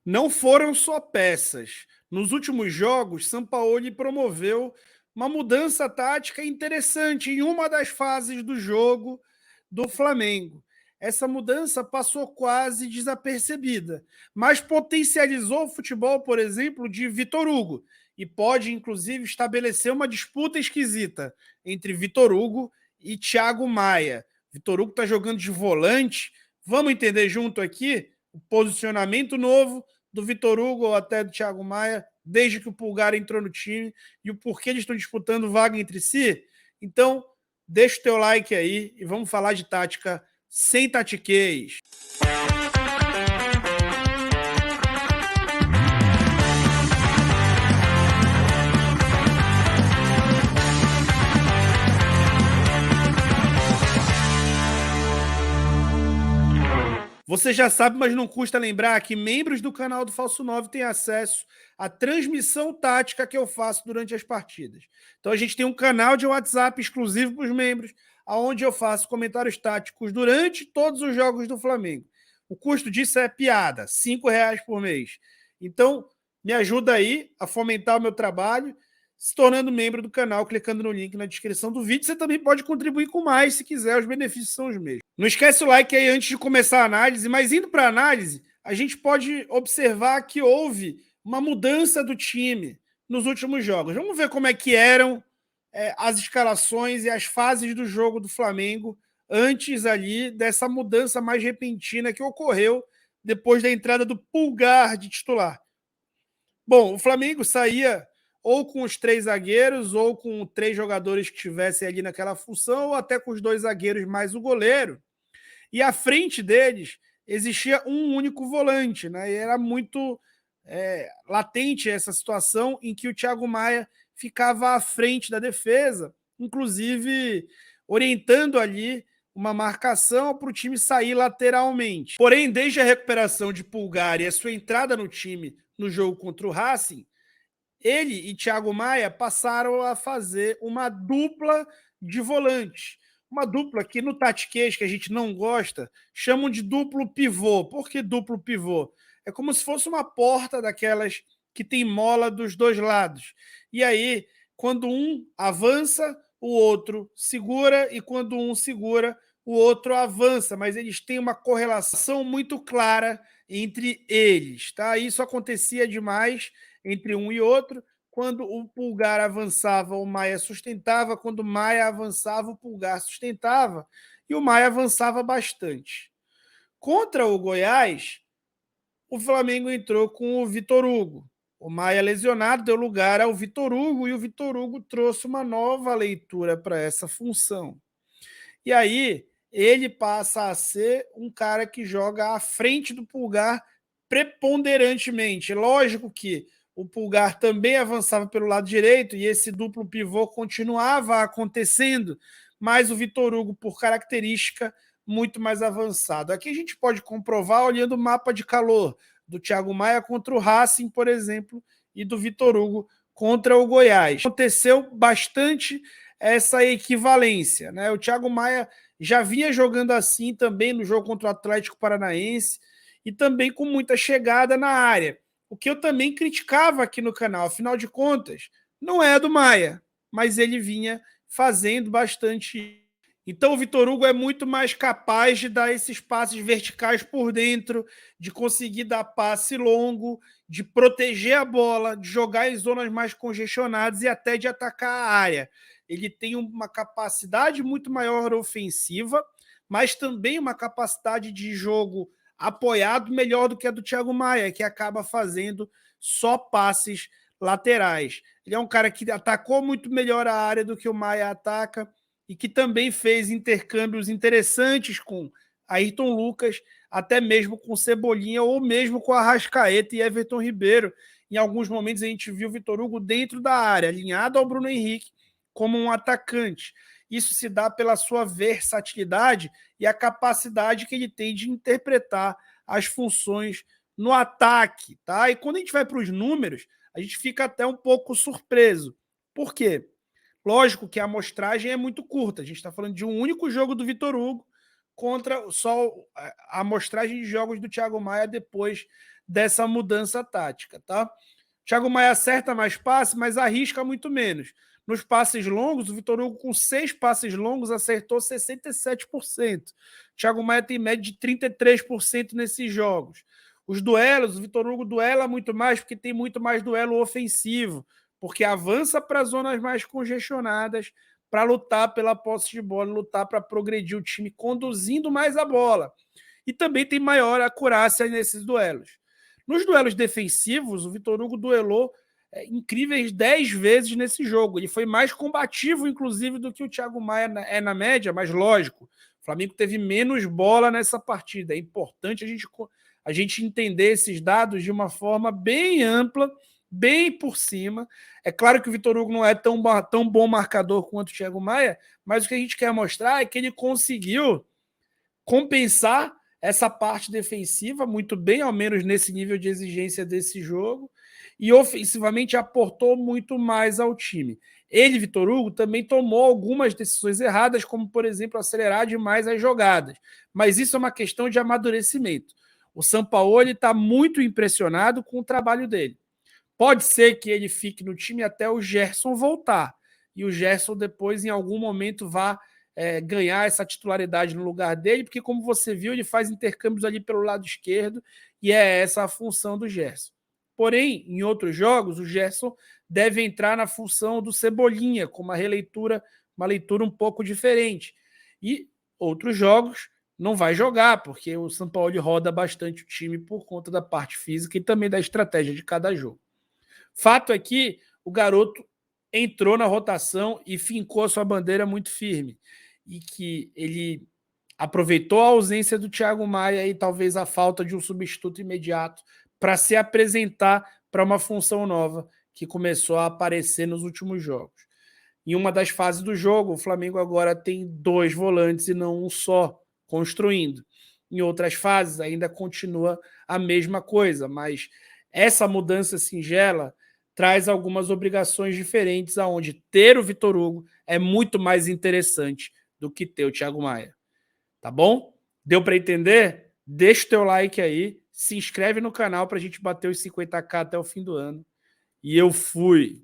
Não foram só peças. Nos últimos jogos, Sampaoli promoveu uma mudança tática interessante em uma das fases do jogo do Flamengo. Essa mudança passou quase desapercebida, mas potencializou o futebol, por exemplo, de Vitor Hugo, e pode, inclusive, estabelecer uma disputa esquisita entre Vitor Hugo e Thiago Maia. Vitor Hugo está jogando de volante. Vamos entender junto aqui o posicionamento novo do Vitor Hugo ou até do Thiago Maia, desde que o Pulgar entrou no time, e o porquê eles estão disputando vaga entre si. Então, deixa o teu like aí e vamos falar de tática sem tatiquez. Você já sabe, mas não custa lembrar que membros do canal do Falso 9 têm acesso à transmissão tática que eu faço durante as partidas. Então a gente tem um canal de WhatsApp exclusivo para os membros, onde eu faço comentários táticos durante todos os jogos do Flamengo. O custo disso é piada, R$ 5 por mês. Então, me ajuda aí a fomentar o meu trabalho, se tornando membro do canal, clicando no link na descrição do vídeo. Você também pode contribuir com mais, se quiser, os benefícios são os mesmos. Não esquece o like aí antes de começar a análise, mas indo para a análise, a gente pode observar que houve uma mudança do time nos últimos jogos. Vamos ver como é que eram as escalações e as fases do jogo do Flamengo antes ali dessa mudança mais repentina que ocorreu depois da entrada do Pulgar de titular. Bom, o Flamengo saía ou com os 3 zagueiros, ou com 3 jogadores que estivessem ali naquela função, ou até com os 2 zagueiros mais o goleiro. E à frente deles existia um único volante, né? E era muito latente essa situação em que o Thiago Maia ficava à frente da defesa, inclusive orientando ali uma marcação para o time sair lateralmente. Porém, desde a recuperação de Pulgar e a sua entrada no time no jogo contra o Racing, ele e Thiago Maia passaram a fazer uma dupla de volantes. Uma dupla que no tatiquês, que a gente não gosta, chamam de duplo pivô. Por que duplo pivô? É como se fosse uma porta daquelas que tem mola dos dois lados. E aí, quando um avança, o outro segura, e quando um segura, o outro avança. Mas eles têm uma correlação muito clara entre eles. Tá? Isso acontecia demais entre um e outro. Quando o Pulgar avançava, o Maia sustentava. Quando o Maia avançava, o Pulgar sustentava. E o Maia avançava bastante. Contra o Goiás, o Flamengo entrou com o Vitor Hugo. O Maia lesionado deu lugar ao Vitor Hugo, e o Vitor Hugo trouxe uma nova leitura para essa função. E aí, ele passa a ser um cara que joga à frente do Pulgar preponderantemente. Lógico que o Pulgar também avançava pelo lado direito e esse duplo pivô continuava acontecendo, mas o Vitor Hugo, por característica, muito mais avançado. Aqui a gente pode comprovar olhando o mapa de calor do Thiago Maia contra o Racing, por exemplo, e do Vitor Hugo contra o Goiás. Aconteceu bastante essa equivalência, né? O Thiago Maia já vinha jogando assim também no jogo contra o Atlético Paranaense e também com muita chegada na área. O que eu também criticava aqui no canal, afinal de contas, não é do Maia, mas ele vinha fazendo bastante. Então o Vitor Hugo é muito mais capaz de dar esses passes verticais por dentro, de conseguir dar passe longo, de proteger a bola, de jogar em zonas mais congestionadas e até de atacar a área. Ele tem uma capacidade muito maior ofensiva, mas também uma capacidade de jogo apoiado melhor do que a do Thiago Maia, que acaba fazendo só passes laterais. Ele é um cara que atacou muito melhor a área do que o Maia ataca e que também fez intercâmbios interessantes com Ayrton Lucas, até mesmo com Cebolinha ou mesmo com Arrascaeta e Everton Ribeiro. Em alguns momentos a gente viu o Vitor Hugo dentro da área, alinhado ao Bruno Henrique como um atacante. Isso se dá pela sua versatilidade e a capacidade que ele tem de interpretar as funções no ataque, tá? E quando a gente vai para os números, a gente fica até um pouco surpreso. Por quê? Lógico que a amostragem é muito curta. A gente está falando de um único jogo do Vitor Hugo contra só a amostragem de jogos do Thiago Maia depois dessa mudança tática, tá? Thiago Maia acerta mais passes, mas arrisca muito menos. Nos passes longos, o Vitor Hugo, com 6 passes longos, acertou 67%. Thiago Maia tem média de 33% nesses jogos. Os duelos, o Vitor Hugo duela muito mais porque tem muito mais duelo ofensivo, porque avança para zonas mais congestionadas para lutar pela posse de bola, lutar para progredir o time conduzindo mais a bola. E também tem maior acurácia nesses duelos. Nos duelos defensivos, o Vitor Hugo duelou incríveis 10 vezes nesse jogo. Ele foi mais combativo, inclusive, do que o Thiago Maia na média, mas lógico, o Flamengo teve menos bola nessa partida. É importante a gente entender esses dados de uma forma bem ampla, bem por cima. É claro que o Vitor Hugo não é tão bom marcador quanto o Thiago Maia, mas o que a gente quer mostrar é que ele conseguiu compensar essa parte defensiva muito bem, ao menos nesse nível de exigência desse jogo, e ofensivamente aportou muito mais ao time. Ele, Vitor Hugo, também tomou algumas decisões erradas, como, por exemplo, acelerar demais as jogadas. Mas isso é uma questão de amadurecimento. O Sampaoli está muito impressionado com o trabalho dele. Pode ser que ele fique no time até o Gerson voltar. E o Gerson depois, em algum momento, vá ganhar essa titularidade no lugar dele, porque, como você viu, ele faz intercâmbios ali pelo lado esquerdo e é essa a função do Gerson. Porém, em outros jogos, o Gerson deve entrar na função do Cebolinha, com uma leitura um pouco diferente. E outros jogos não vai jogar, porque o Sampaoli roda bastante o time por conta da parte física e também da estratégia de cada jogo. Fato é que o garoto entrou na rotação e fincou a sua bandeira muito firme. E que ele aproveitou a ausência do Thiago Maia e talvez a falta de um substituto imediato para se apresentar para uma função nova que começou a aparecer nos últimos jogos. Em uma das fases do jogo, o Flamengo agora tem 2 volantes e não um só, construindo. Em outras fases, ainda continua a mesma coisa, mas essa mudança singela traz algumas obrigações diferentes, aonde ter o Vitor Hugo é muito mais interessante do que ter o Thiago Maia. Tá bom? Deu para entender? Deixa o teu like aí, se inscreve no canal para a gente bater os 50k até o fim do ano. E eu fui!